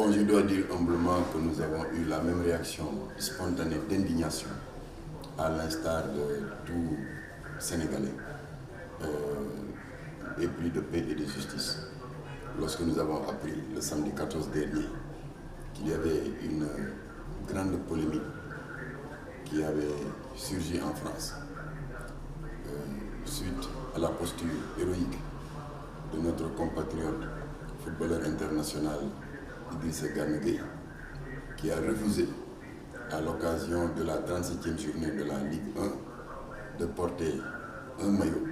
Bon, je dois dire humblement que nous avons eu la même réaction spontanée d'indignation, à l'instar de tout Sénégalais, épris de paix et de justice, lorsque nous avons appris le samedi 14 dernier qu'il y avait une grande polémique qui avait surgi en France suite à la posture héroïque de notre compatriote footballeur international Idrissa Gana Gueye, qui a refusé, à l'occasion de la 37e journée de la Ligue 1, de porter un maillot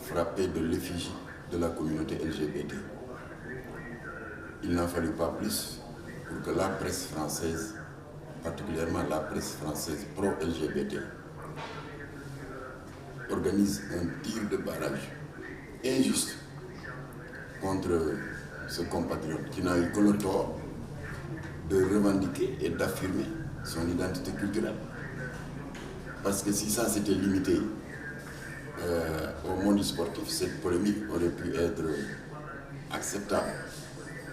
frappé de l'effigie de la communauté LGBT. Il n'en fallut pas plus pour que la presse française, particulièrement la presse française pro-LGBT, organise un tir de barrage injuste contre ce compatriote qui n'a eu que le tort de revendiquer et d'affirmer son identité culturelle. Parce que si ça s'était limité au monde sportif, cette polémique aurait pu être acceptable.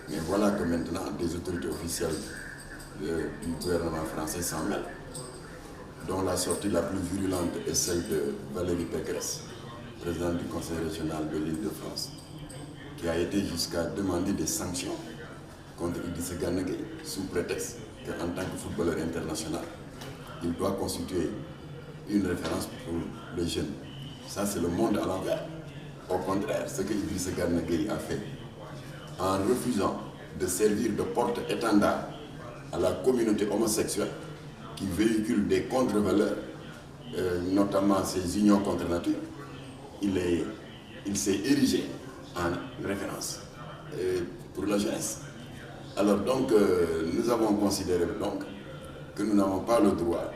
Mais voilà que maintenant, des autorités officielles du gouvernement français s'en mêlent, dont la sortie la plus virulente est celle de Valérie Pécresse, présidente du Conseil régional de l'Île-de-France, qui a été jusqu'à demander des sanctions contre Idrissa Gana Gueye sous prétexte qu'en tant que footballeur international, il doit constituer une référence pour les jeunes. Ça, c'est le monde à l'envers. Au contraire, ce que Idrissa Gana Gueye a fait, en refusant de servir de porte-étendard à la communauté homosexuelle qui véhicule des contre-valeurs, notamment ces unions contre nature, il s'est érigé en référence pour la jeunesse. Alors donc, nous avons considéré donc que nous n'avons pas le droit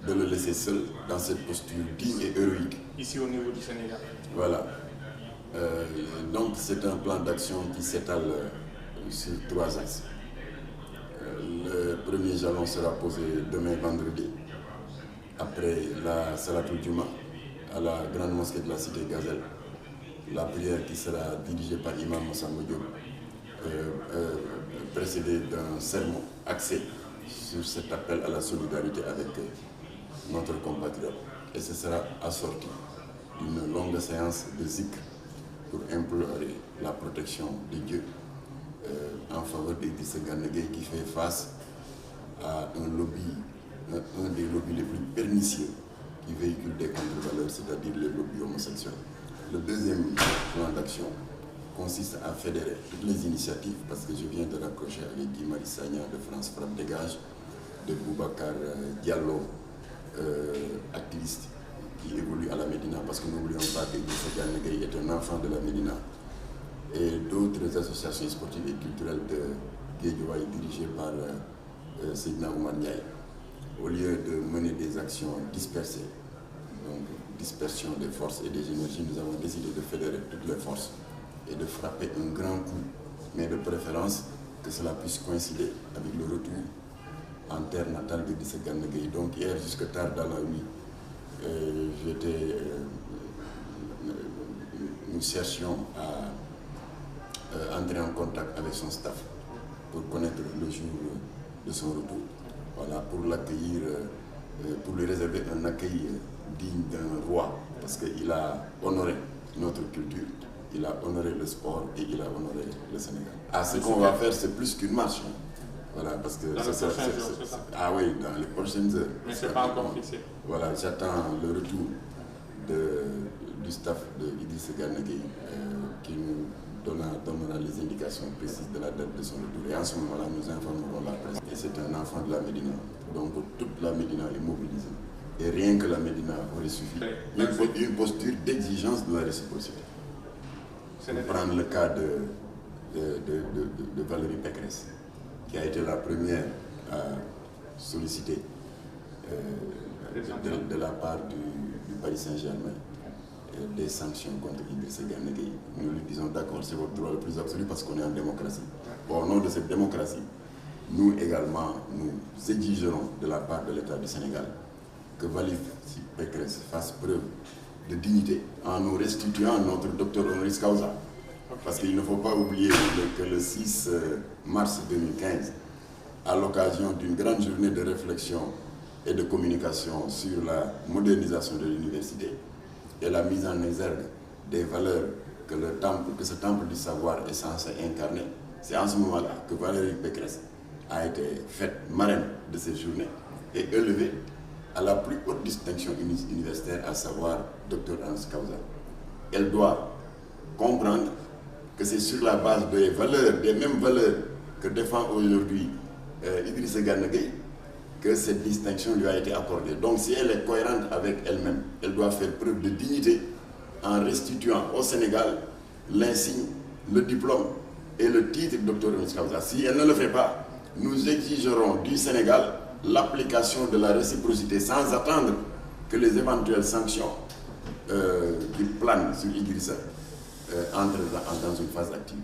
de le laisser seul dans cette posture digne et héroïque. Ici au niveau du Sénégal. Voilà. Donc c'est un plan d'action qui s'étale sur 3 axes. Le premier jalon sera posé demain vendredi, après la Salatul Juma, à la grande mosquée de la cité Gazelle. La prière qui sera dirigée par Imam Moussa Diop, précédée d'un sermon axé sur cet appel à la solidarité avec notre compatriote. Et ce sera assorti d'une longue séance de zikr pour implorer la protection de Dieu en faveur d'Idrissa Gana Gueye, qui fait face à un des lobbies les plus pernicieux qui véhiculent des contre-valeurs, c'est-à-dire les lobbies homosexuels. Le deuxième plan d'action consiste à fédérer toutes les initiatives, parce que je viens de raccrocher avec Guy Marius Sagna de France Frappe Dégage, de Boubacar Diallo, activiste qui évolue à la Médina, parce que n'oublions pas que Idrissa Gana Gueye est un enfant de la Médina, et d'autres associations sportives et culturelles de Guédiawaye dirigées par Seydina Oumar Ndiaye. Au lieu de mener des actions dispersées, donc dispersion des forces et des énergies, nous avons décidé de fédérer toutes les forces et de frapper un grand coup, mais de préférence que cela puisse coïncider avec le retour en terre natale d'Idrissa Gana Gueye. Donc hier, jusque tard dans la nuit, nous cherchions à entrer en contact avec son staff pour connaître le jour de son retour. Voilà, pour l'accueillir, pour lui réserver un accueil digne d'un roi, parce qu'il a honoré notre culture, il a honoré le sport et il a honoré le Sénégal. Ah, ce qu'on va faire, c'est plus qu'une marche. Voilà, parce que ah oui, dans les prochaines heures. Mais c'est pas encore fixé. Voilà, j'attends le retour du staff de Idrissa Gana Gueye qui nous donnera les indications précises de la date de son retour. Et en ce moment-là, nous informerons la presse. Et c'est un enfant de la Médina. Donc toute la Médina est mobilisée. Et rien que la Médina aurait suffi. Une posture d'exigence de la réciprocité. Pour prendre le cas de Valérie Pécresse, qui a été la première à solliciter de la part du Paris Saint-Germain des sanctions contre Idrissa Gana Gueye. Nous lui disons d'accord, c'est votre droit le plus absolu parce qu'on est en démocratie. Bon, au nom de cette démocratie, nous également, nous exigerons de la part de l'État du Sénégal que Valérie Pécresse fasse preuve de dignité en nous restituant notre docteur honoris causa Parce qu'il ne faut pas oublier que le 6 mars 2015, à l'occasion d'une grande journée de réflexion et de communication sur la modernisation de l'université et la mise en exergue des valeurs que ce temple du savoir est censé incarner, c'est en ce moment-là que Valérie Pécresse a été faite marraine de ces journées et élevée à la plus haute distinction universitaire, à savoir Dr Hans Causa. Elle doit comprendre que c'est sur la base des valeurs, des mêmes valeurs que défend aujourd'hui Idrissa Gana Gueye, que cette distinction lui a été accordée. Donc si elle est cohérente avec elle-même, elle doit faire preuve de dignité en restituant au Sénégal l'insigne, le diplôme et le titre de Dr Hans Causa. Si elle ne le fait pas, nous exigerons du Sénégal l'application de la réciprocité sans attendre que les éventuelles sanctions qui planent sur Idrissa entrent dans une phase active.